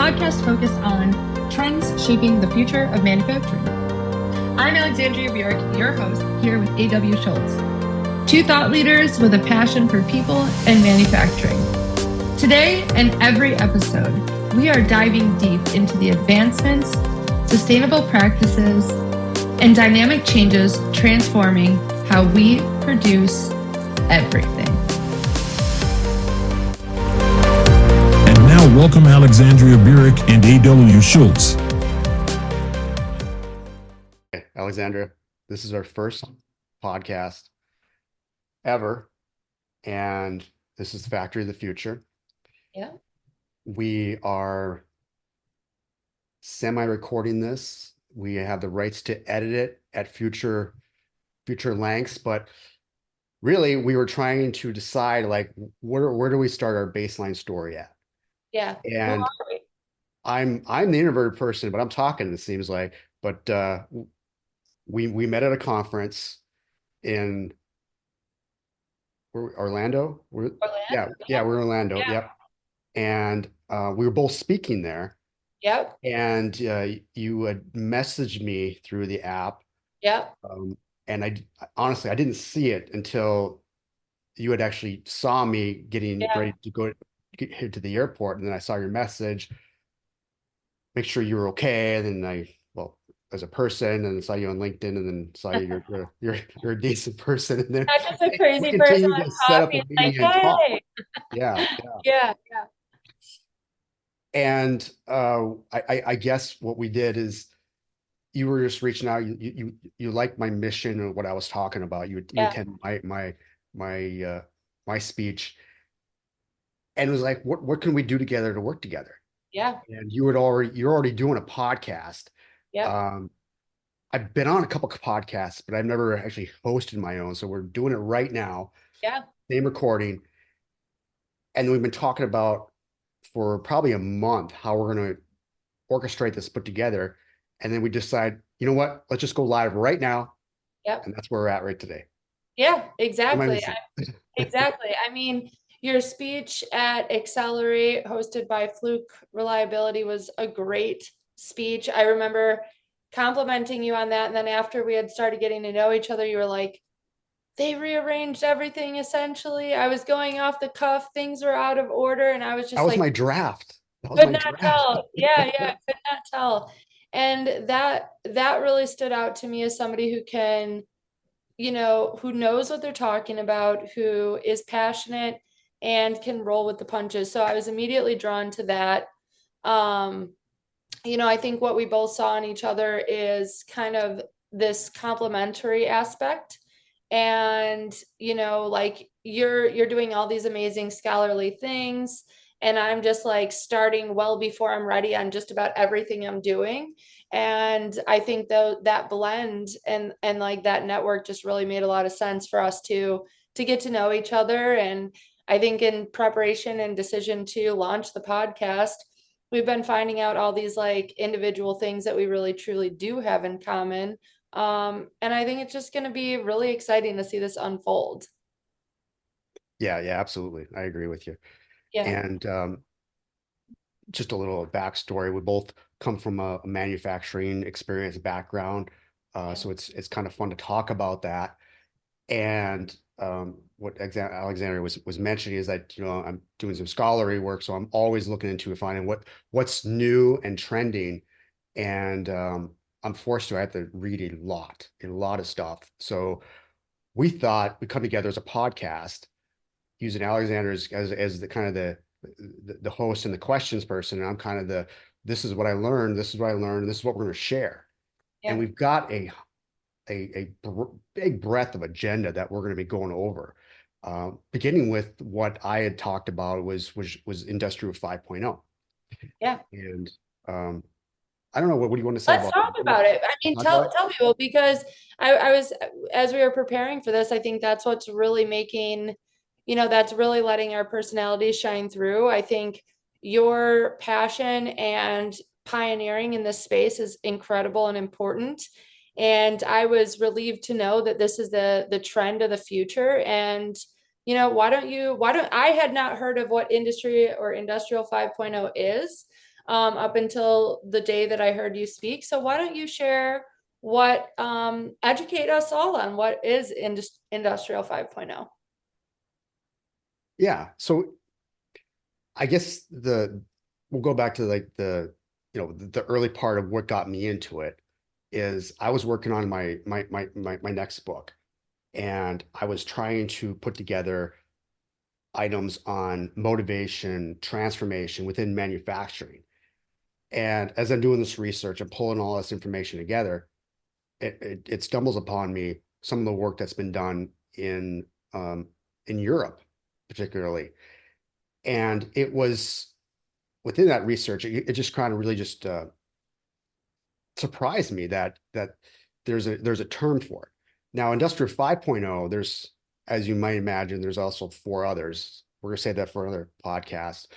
podcast focused on trends shaping the future of manufacturing. I'm Alexandria Burek, your host, here with A.W. Schultz, two thought leaders with a passion for people and manufacturing. Today and every episode, we are diving deep into the advancements, sustainable practices, and dynamic changes transforming how we produce everything. And now welcome Alexandria Burek and A.W. Schultz. Okay, Alexandria, this is our first podcast ever, and this is the Factory of the Future. Yeah. We are semi-recording this. We have the rights to edit it at future lengths, but really we were trying to decide like where do we start our baseline story at? Yeah. And I'm the introverted person, but I'm talking, it seems like. But we met at a conference in Orlando. Orlando? Yeah, we're in Orlando. Yeah. Yep. And we were both speaking there. Yep. And you had messaged me through the app. Yep. And I honestly, I didn't see it until you had actually saw me getting ready to get to the airport. And then I saw your message, make sure you were okay. And then as a person, and saw you on LinkedIn, and then saw you're a decent person. And then not just a crazy person with coffee. Like, hey. Yeah. Yeah. And I guess what we did is you were just reaching out. You liked my mission or what I was talking about. You attended my speech, and it was like, what can we do together to work together? Yeah. And you're already doing a podcast. Yeah. I've been on a couple of podcasts, but I've never actually hosted my own. So we're doing it right now. Yeah. Same recording. And we've been talking about for probably a month how we're going to orchestrate this, put together. And then we decide, you know what, let's just go live right now. Yep. And that's where we're at right today. Yeah, exactly. Exactly. I mean, your speech at Accelerate, hosted by Fluke Reliability, was a great speech. I remember complimenting you on that. And then after we had started getting to know each other, you were like, they rearranged everything essentially. I was going off the cuff. Things were out of order. And I was just that was my draft. Could not tell. Yeah, could not tell. And that really stood out to me as somebody who can, who knows what they're talking about, who is passionate and can roll with the punches. So I was immediately drawn to that. I think what we both saw in each other is kind of this complementary aspect. And, like you're doing all these amazing scholarly things. And I'm just like starting well before I'm ready on just about everything I'm doing. And I think that blend and like that network just really made a lot of sense for us to get to know each other. And I think in preparation and decision to launch the podcast, we've been finding out all these like individual things that we really truly do have in common. And I think it's just going to be really exciting to see this unfold. Yeah, absolutely. I agree with you. Yeah. And just a little backstory. We both come from a manufacturing experience background. So it's kind of fun to talk about that. And what Alexandria was mentioning is that, I'm doing some scholarly work. So I'm always looking into finding what's new and trending. And I'm forced to, I have to read a lot of stuff. So we thought we'd come together as a podcast using Alexander as the kind of the host and the questions person. And I'm kind of this is what I learned. This is what I learned. And this is what we're going to share. Yeah. And we've got a big breadth of agenda that we're going to be going over. Beginning with what I had talked about was Industrial 5.0. Yeah. And I don't know, what do you want to say? Let's talk about it. I mean, tell people, because I was, as we were preparing for this, I think that's what's really making, that's really letting our personalities shine through. I think your passion and pioneering in this space is incredible and important. And I was relieved to know that this is the trend of the future. And, I had not heard of what industry or Industrial 5.0 is. up until the day that I heard you speak. So why don't you share educate us all on what is Industrial 5.0? Yeah. So I guess we'll go back to like the early part of what got me into it is I was working on my next book, and I was trying to put together items on motivation, transformation within manufacturing. And as I'm doing this research and pulling all this information together, it stumbles upon me some of the work that's been done in Europe, particularly. And it was within that research, it just kind of really just surprised me that there's a term for it. Now, Industrial 5.0, there's, as you might imagine, there's also four others. We're gonna say that for another podcast.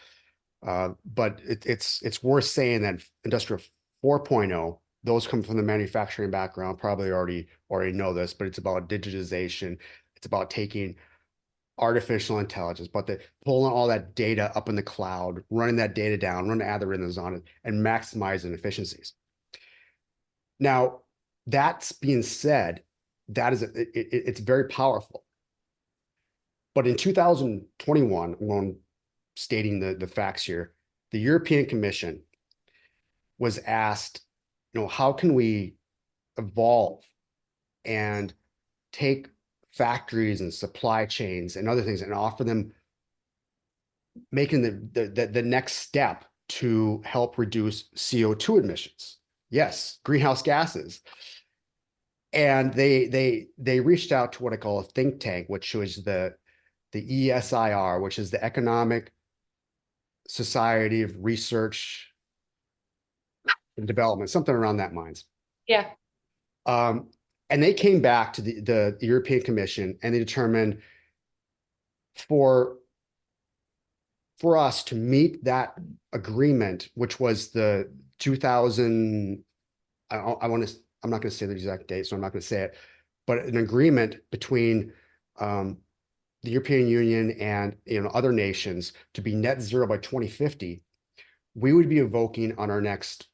But it's worth saying that Industrial 4.0, those come from the manufacturing background, probably already know this, but it's about digitization. It's about taking artificial intelligence, but pulling all that data up in the cloud, running that data down, running algorithms on it, and maximizing efficiencies. Now, that's being said, it's very powerful. But in 2021, when stating the facts here, the European Commission was asked, how can we evolve and take factories and supply chains and other things and offer them, making the next step to help reduce CO2 emissions. Yes, greenhouse gases. And they reached out to what I call a think tank, which was the ESIR, which is the Economic Society of Research and Development, something around that lines. Yeah. And they came back to the European Commission, and they determined for us to meet that agreement, which was the 2000, I'm not going to say the exact date, so I'm not going to say it, but an agreement between the European Union and other nations to be net zero by 2050, we would be evoking on our next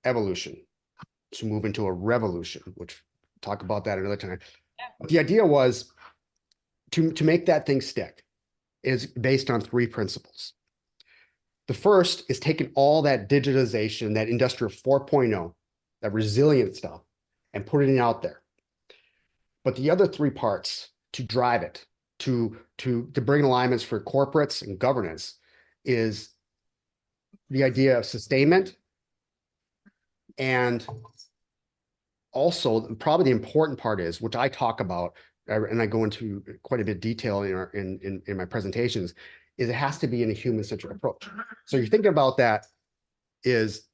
evolution to move into a revolution, which we'll talk about that another time. But the idea was to make that thing stick is based on three principles. The first is taking all that digitization, that Industrial 4.0, that resilient stuff, and putting it out there. But the other three parts to drive it, to bring alignments for corporates and governance, is the idea of sustainment, and also probably the important part is, which I talk about, and I go into quite a bit of detail in my presentations, is it has to be in a human-centric approach. So you're thinking about that is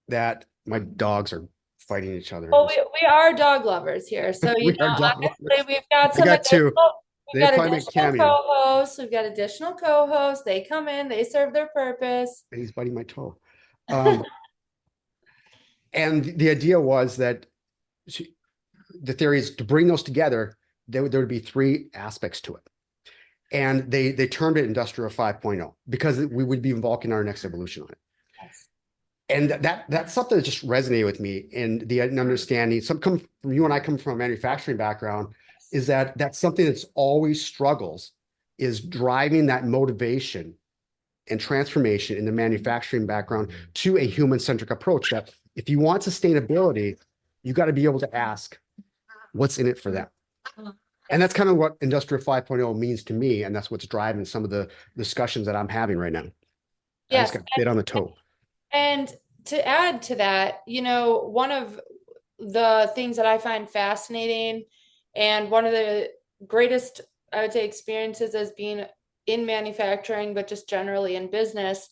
that my dogs are fighting each other. Well, we are dog lovers here. So, We are dog lovers. we've got I got two. We've They got probably make additional cameo. co-hosts. We've got additional co-hosts. They come in, they serve their purpose. He's biting my toe. And the idea was that the theory is to bring those together, there would be three aspects to it. And they termed it Industrial 5.0 because we would be involving our next evolution on it. Yes. And that's something that just resonated with me, and the understanding, some come from you and I come from a manufacturing background, is that's something that's always struggles, is driving that motivation and transformation in the manufacturing background to a human-centric approach. That if you want sustainability, you got to be able to ask, what's in it for them? And that's kind of what Industrial 5.0 means to me, and that's what's driving some of the discussions that I'm having right now. Yes. I just got bit on the toe. And to add to that, one of the things that I find fascinating and one of the greatest, I would say, experiences as being in manufacturing, but just generally in business,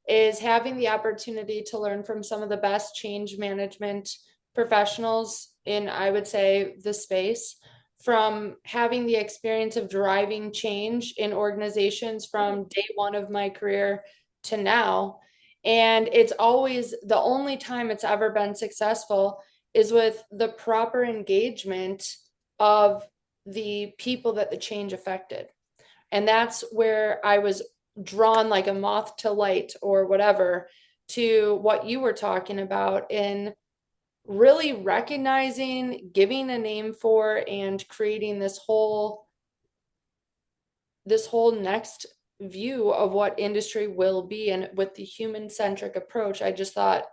is having the opportunity to learn from some of the best change management professionals in, I would say, the space, from having the experience of driving change in organizations from day one of my career to now. And it's always, the only time it's ever been successful is with the proper engagement of the people that the change affected. And that's where I was drawn like a moth to light or whatever to what you were talking about in really recognizing, giving a name for, and creating this whole next view of what industry will be. And with the human centric approach, I just thought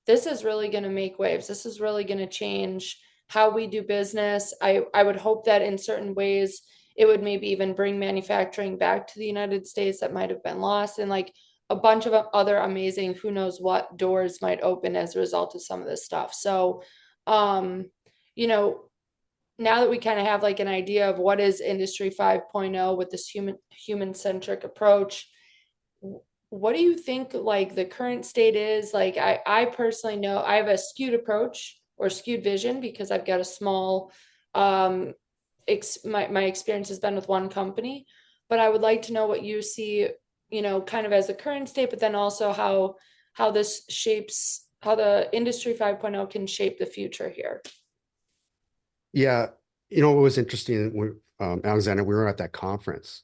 this is really going to make waves. This is really going to change how we do business. I would hope that in certain ways it would maybe even bring manufacturing back to the United States that might have been lost, and like a bunch of other amazing who knows what doors might open as a result of some of this stuff. So um you know now that we kind of have like an idea of what is industry 5.0 with this human centric approach, what do you think like the current state is? Like I personally know I have a skewed approach or skewed vision because I've got a small um my experience has been with one company, but I would like to know what you see, kind of as the current state, but then also how this shapes how the industry 5.0 can shape the future here. Yeah, it was interesting when Alexander, we were at that conference,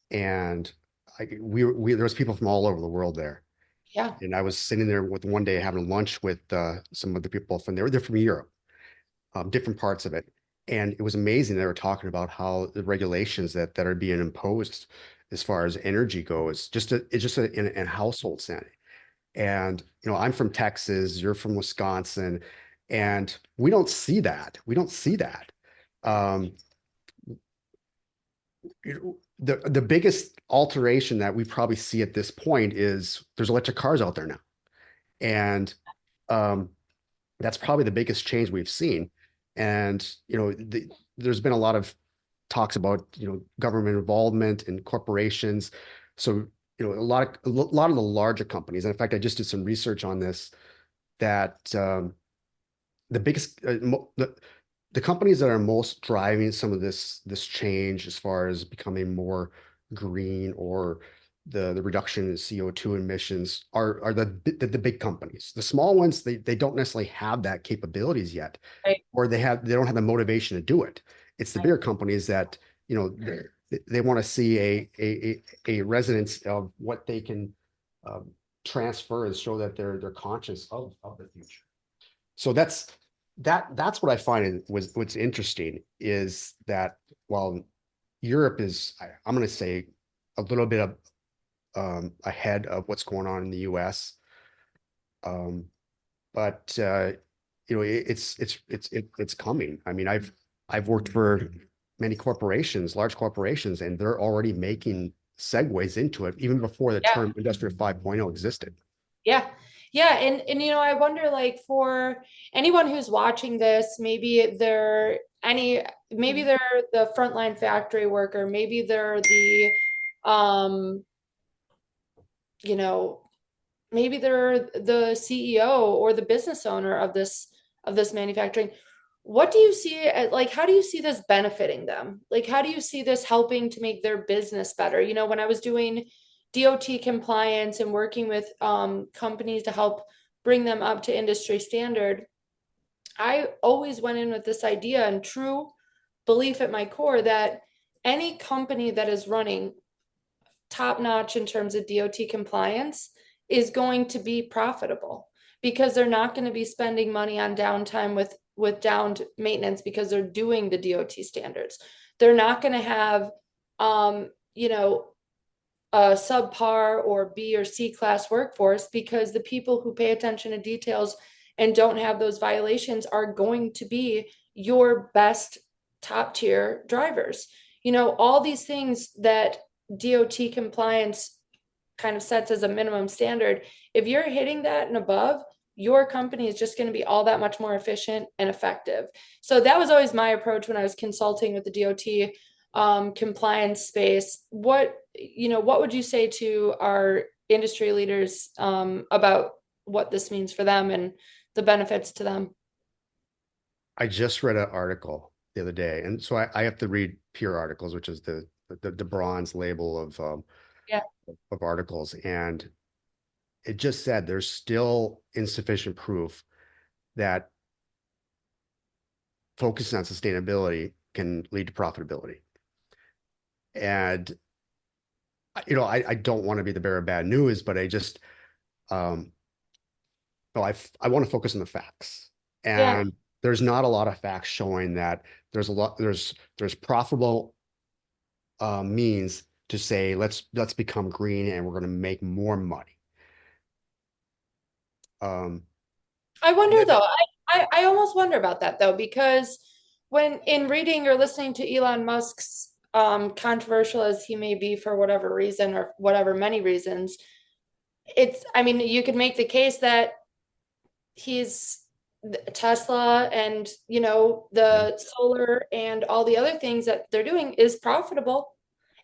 and there was people from all over the world there, Yeah. and I was sitting there with one day having lunch with some of the people from there. They're from Europe, different parts of it, and it was amazing. They were talking about how the regulations that are being imposed as far as energy goes, it's just in household setting. And I'm from Texas, you're from Wisconsin, and we don't see that. We don't see that. Um, the biggest alteration that we probably see at this point is there's electric cars out there now, and um, that's probably the biggest change we've seen. And there's been a lot of talks about government involvement and corporations. So a lot of the larger companies, and in fact, I just did some research on this, that the biggest the companies that are most driving some of this change as far as becoming more green, or the reduction in CO2 emissions, are the big companies. The small ones, they don't necessarily have that capabilities yet, Right. or they don't have the motivation to do it. It's the bigger companies that they want to see a resonance of what they can um, transfer and show that they're conscious of the future. So that's what I find was what's interesting, is that while Europe is, I'm going to say, a little bit of ahead of what's going on in the US, um, but it's coming. I mean, I've worked for many corporations, large corporations, and they're already making segues into it even before the Yeah. term Industrial 5.0 existed. Yeah. Yeah. And I wonder, like, for anyone who's watching this, maybe they're the frontline factory worker, maybe they're um, you know, maybe they're the CEO or the business owner of this manufacturing. What do you see like how do you see this benefiting them? Like how do you see this helping to make their business better? When I was doing DOT compliance and working with companies to help bring them up to industry standard, I always went in with this idea and true belief at my core that any company that is running top notch in terms of DOT compliance is going to be profitable because they're not going to be spending money on downtime with downed maintenance because they're doing the DOT standards. They're not going to have a subpar or B or C class workforce because the people who pay attention to details and don't have those violations are going to be your best top tier drivers. All these things that DOT compliance kind of sets as a minimum standard. If you're hitting that and above, your company is just going to be all that much more efficient and effective. So that was always my approach when I was consulting with the DOT compliance space. What would you say to our industry leaders about what this means for them and the benefits to them? I just read an article the other day, and so I have to read peer articles, which is the bronze label Yeah. of articles, and it just said there's still insufficient proof that focusing on sustainability can lead to profitability. And I don't want to be the bearer of bad news, but I just, um, no, I want to focus on the facts. Yeah. And there's not a lot of facts showing that there's profitable means to say, let's become green and we're going to make more money. I wonder though, I almost wonder about that though, because when in reading or listening to Elon Musk's controversial as he may be for whatever reason or whatever many reasons, I mean, you could make the case that he's Tesla and the solar and all the other things that they're doing is profitable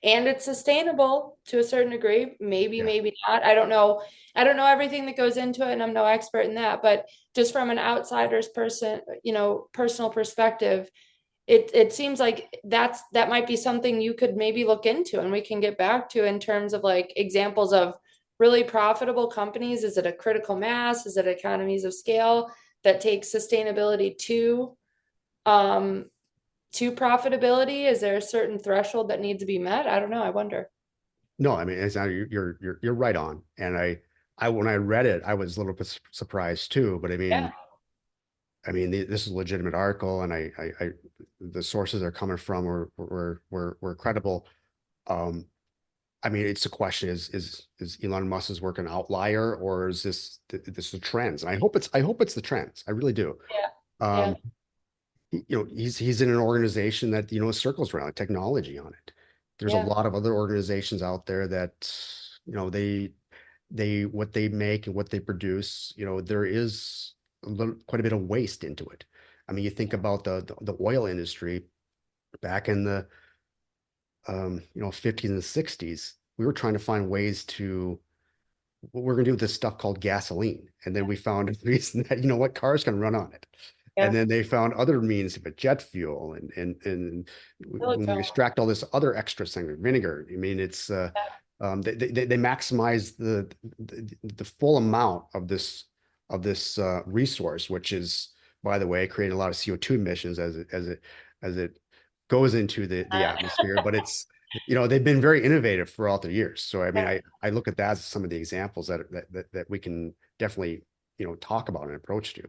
and it's sustainable to a certain degree. Maybe, Yeah. maybe not. I don't know. I don't know everything that goes into it, and I'm no expert in that. But just from an outsider's personal perspective, it seems like that might be something you could maybe look into, and we can get back to in terms of like examples of really profitable companies. Is it a critical mass? Is it economies of scale that take sustainability to profitability? Is there a certain threshold that needs to be met? I don't know. I wonder. No, I mean, it's not, you're right on. And when I read it, I was a little bit surprised too, but Yeah, I mean, this is a legitimate article, and the sources they're coming from were credible. I mean, it's a question: is Elon Musk's work an outlier, or is this the trends? And I hope it's the trends. I really do. yeah, yeah, Um, he's in an organization that circles around technology on it. There's a yeah, lot of other organizations out there that they what they make and what they produce. There is quite a bit of waste into it. I mean, you think about the oil industry back in the 50s and 60s. We were trying to find ways to what we're going to do with this stuff called gasoline, and then we found a reason that cars can run on it. And yeah. then they found other means of jet fuel, and when we Silicone. extract all this other extra thing, vinegar. I mean, it's they maximize the full amount of this resource, which is, by the way, creating a lot of CO2 emissions as it goes into the atmosphere. But it's they've been very innovative throughout the years. So I mean, I look at that as some of the examples that we can definitely talk about and approach to.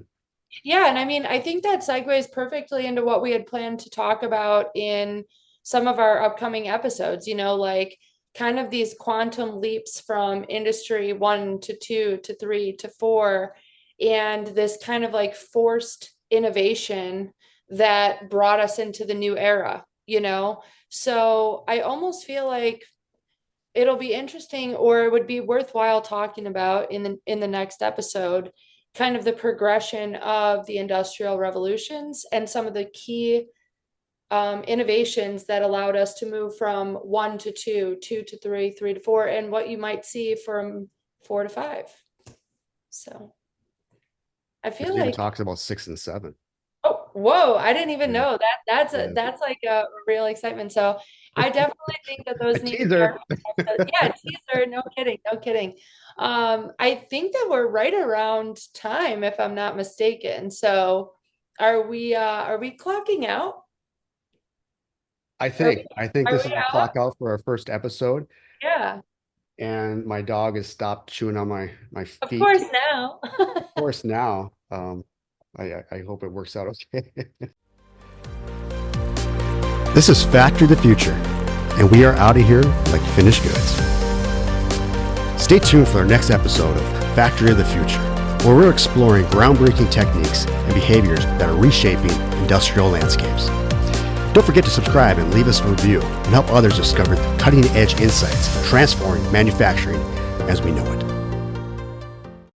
Yeah, and I mean, I think that segues perfectly into what we had planned to talk about in some of our upcoming episodes, like kind of these quantum leaps from industry 1 to 2 to 3 to 4, and this kind of like forced innovation that brought us into the new era. So I almost feel like it'll be interesting, or it would be worthwhile talking about in the next episode, kind of the progression of the industrial revolutions and some of the key innovations that allowed us to move from 1 to 2, 2 to 3, 3 to 4, and what you might see from 4 to 5. So I It feel even like, talks about 6 and 7. oh, whoa, I didn't even Yeah. know that. Yeah. That's like a real excitement. So I definitely think that A those need to be our teaser. yeah, teaser, no kidding, no kidding. I think that we're right around time, if I'm not mistaken. So are we clocking out? I think Are this we is a out? clock out for our first episode, Yeah, and my dog has stopped chewing on my of feet. course now. Of course, now, I hope it works out okay. This is Factory of the Future, and we are out of here like finished goods. Stay tuned for our next episode of Factory of the Future, where we're exploring groundbreaking techniques and behaviors that are reshaping industrial landscapes. Don't forget to subscribe and leave us a review and help others discover the cutting-edge insights transforming manufacturing as we know it.